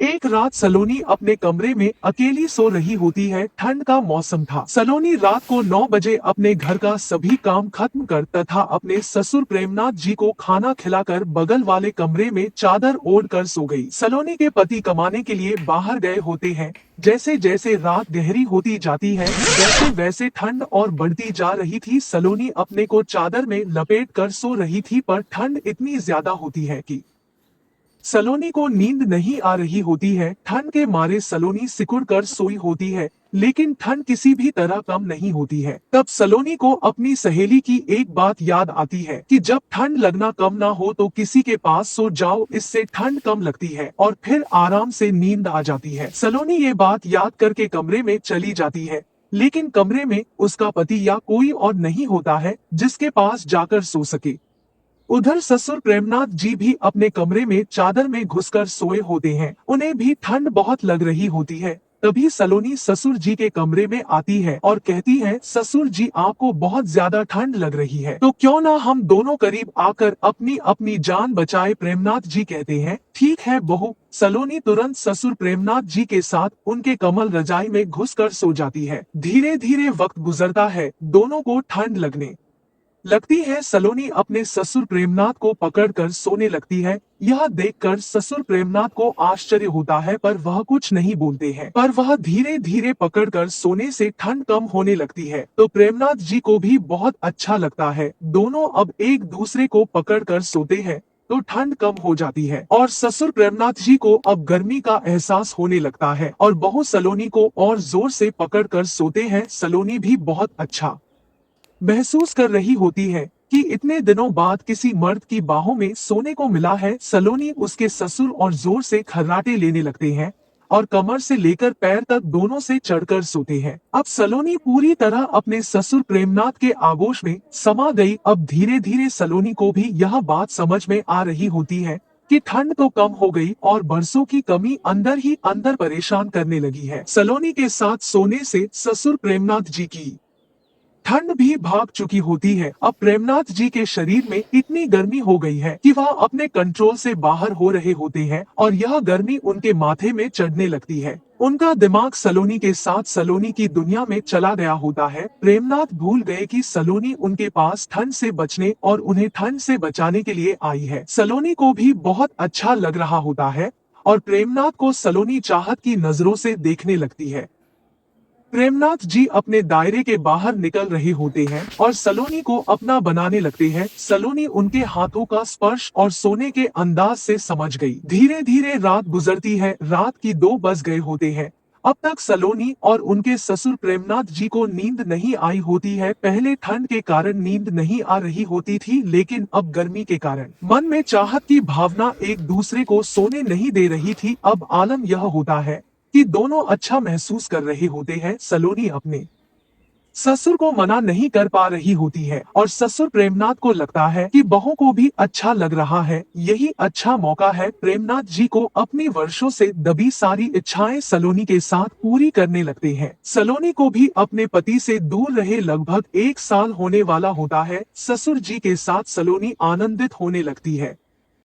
एक रात सलोनी अपने कमरे में अकेली सो रही होती है। ठंड का मौसम था। सलोनी रात को 9 बजे अपने घर का सभी काम खत्म कर तथा अपने ससुर प्रेमनाथ जी को खाना खिलाकर बगल वाले कमरे में चादर ओढ़ कर सो गई। सलोनी के पति कमाने के लिए बाहर गए होते हैं। जैसे जैसे रात गहरी होती जाती है वैसे वैसे ठंड और बढ़ती जा रही थी। सलोनी अपने को चादर में लपेट कर सो रही थी, पर ठंड इतनी ज्यादा होती है कि सलोनी को नींद नहीं आ रही होती है। ठंड के मारे सलोनी सिकुड़ कर सोई होती है, लेकिन ठंड किसी भी तरह कम नहीं होती है। तब सलोनी को अपनी सहेली की एक बात याद आती है कि जब ठंड लगना कम ना हो तो किसी के पास सो जाओ, इससे ठंड कम लगती है और फिर आराम से नींद आ जाती है। सलोनी ये बात याद करके कमरे में चली जाती है, लेकिन कमरे में उसका पति या कोई और नहीं होता है जिसके पास जाकर सो सके। उधर ससुर प्रेमनाथ जी भी अपने कमरे में चादर में घुसकर सोए होते हैं। उन्हें भी ठंड बहुत लग रही होती है। तभी सलोनी ससुर जी के कमरे में आती है और कहती है, ससुर जी आपको बहुत ज्यादा ठंड लग रही है, तो क्यों ना हम दोनों करीब आकर अपनी अपनी जान बचाए। प्रेमनाथ जी कहते हैं, ठीक है बहू। सलोनी तुरंत ससुर प्रेमनाथ जी के साथ उनके कमल रजाई में घुसकर सो जाती है। धीरे धीरे वक्त गुजरता है, दोनों को ठंड लगने लगती है। सलोनी अपने ससुर प्रेमनाथ को पकड़कर सोने लगती है। यह देखकर ससुर प्रेमनाथ को आश्चर्य होता है, पर वह कुछ नहीं बोलते हैं। पर वह धीरे धीरे पकड़कर सोने से ठंड कम होने लगती है, तो प्रेमनाथ जी को भी बहुत अच्छा लगता है। दोनों अब एक दूसरे को पकड़कर सोते हैं तो ठंड कम हो जाती है और ससुर प्रेमनाथ जी को अब गर्मी का एहसास होने लगता है और बहू सलोनी को और जोर से पकड़कर सोते हैं। सलोनी भी बहुत अच्छा महसूस कर रही होती है कि इतने दिनों बाद किसी मर्द की बाहों में सोने को मिला है। सलोनी उसके ससुर और जोर से खर्राटे लेने लगते हैं और कमर से लेकर पैर तक दोनों से चढ़कर सोते हैं। अब सलोनी पूरी तरह अपने ससुर प्रेमनाथ के आगोश में समा गई। अब धीरे धीरे सलोनी को भी यह बात समझ में आ रही होती है कि ठंड तो कम हो गई और बरसों की कमी अंदर ही अंदर परेशान करने लगी है। सलोनी के साथ सोने से ससुर प्रेमनाथ जी की ठंड भी भाग चुकी होती है। अब प्रेमनाथ जी के शरीर में इतनी गर्मी हो गई है कि वह अपने कंट्रोल से बाहर हो रहे होते हैं और यह गर्मी उनके माथे में चढ़ने लगती है। उनका दिमाग सलोनी के साथ सलोनी की दुनिया में चला गया होता है। प्रेमनाथ भूल गए कि सलोनी उनके पास ठंड से बचने और उन्हें ठंड से बचाने के लिए आई है। सलोनी को भी बहुत अच्छा लग रहा होता है और प्रेमनाथ को सलोनी चाहत की नजरों से देखने लगती है। प्रेमनाथ जी अपने दायरे के बाहर निकल रहे होते हैं और सलोनी को अपना बनाने लगते हैं। सलोनी उनके हाथों का स्पर्श और सोने के अंदाज से समझ गई। धीरे धीरे रात गुजरती है। रात की 2 बज गए होते हैं। अब तक सलोनी और उनके ससुर प्रेमनाथ जी को नींद नहीं आई होती है। पहले ठंड के कारण नींद नहीं आ रही होती थी, लेकिन अब गर्मी के कारण मन में चाहत की भावना एक दूसरे को सोने नहीं दे रही थी। अब आलम यह होता है कि दोनों अच्छा महसूस कर रहे होते हैं। सलोनी अपने ससुर को मना नहीं कर पा रही होती है और ससुर प्रेमनाथ को लगता है कि बहू को भी अच्छा लग रहा है। यही अच्छा मौका है प्रेमनाथ जी को अपनी वर्षों से दबी सारी इच्छाएं सलोनी के साथ पूरी करने लगते हैं। सलोनी को भी अपने पति से दूर रहे लगभग 1 साल होने वाला होता है। ससुर जी के साथ सलोनी आनंदित होने लगती है।